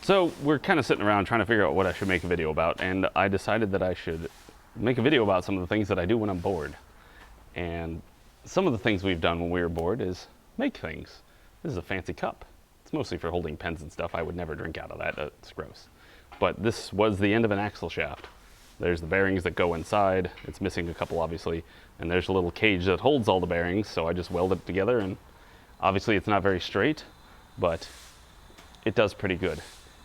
So we're kind of sitting around trying to figure out what I should make a video about, and I decided that I should make a video about some of the things that I do when I'm bored. And some of the things we've done when we were bored is make things. This is a fancy cup. It's mostly for holding pens and stuff. I would never drink out of that. It's gross. But this was the end of an axle shaft. There's the bearings that go inside. It's missing a couple, obviously. And there's a little cage that holds all the bearings, so I just welded it together, and obviously it's not very straight, but it does pretty good.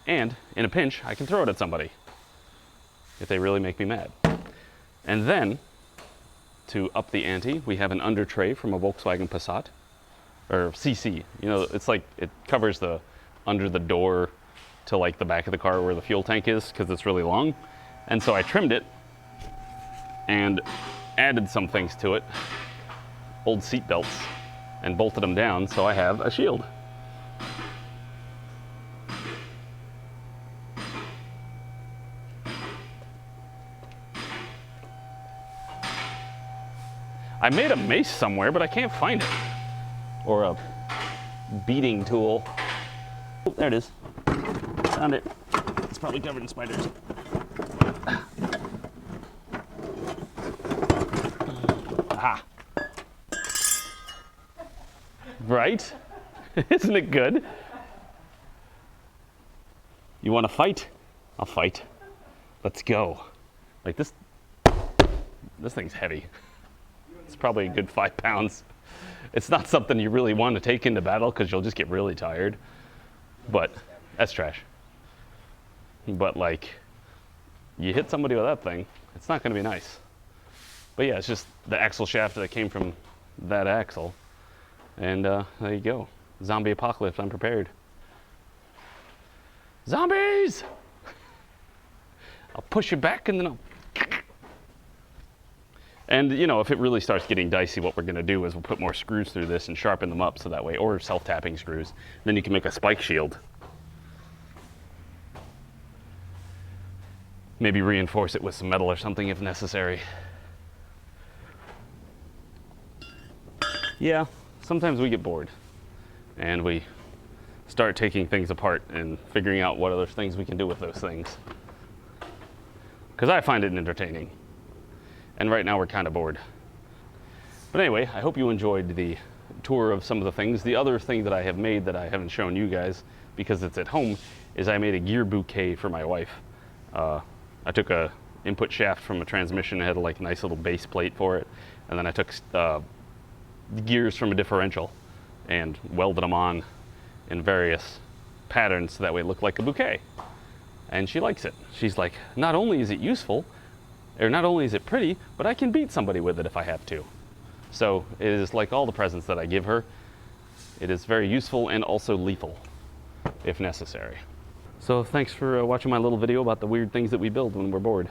And in a pinch, I can throw it at somebody if they really make me mad. And then, to up the ante, we have an under tray from a Volkswagen Passat, or CC. You know, it's like it covers the under the door to like the back of the car where the fuel tank is, because it's really long. And so I trimmed it and added some things to it, old seat belts, and bolted them down so I have a shield. I made a mace somewhere, but I can't find it. Or a beating tool. Oh, there it is. Found it. It's probably covered in spiders. Aha. Right? Isn't it good? You want to fight? I'll fight. Let's go. Like this thing's heavy. It's probably a good 5 pounds. It's not something you really want to take into battle because you'll just get really tired. But that's trash. But like, you hit somebody with that thing, it's not going to be nice. But yeah, it's just the axle shaft that came from that axle. And there you go. Zombie apocalypse, I'm prepared. Zombies! I'll push you back and then I'll... And you know, if it really starts getting dicey, what we're gonna do is we'll put more screws through this and sharpen them up so that way, or self-tapping screws. Then you can make a spike shield. Maybe reinforce it with some metal or something if necessary. Yeah, sometimes we get bored and we start taking things apart and figuring out what other things we can do with those things. Because I find it entertaining. And right now we're kind of bored. But anyway, I hope you enjoyed the tour of some of the things. The other thing that I have made that I haven't shown you guys because it's at home is I made a gear bouquet for my wife. I took a input shaft from a transmission. It had a like nice little base plate for it. And then I took gears from a differential and welded them on in various patterns so that way it looked like a bouquet. And she likes it. She's like, not only is it useful, or not only is it pretty, but I can beat somebody with it if I have to. So it is like all the presents that I give her. It is very useful and also lethal, if necessary. So thanks for watching my little video about the weird things that we build when we're bored.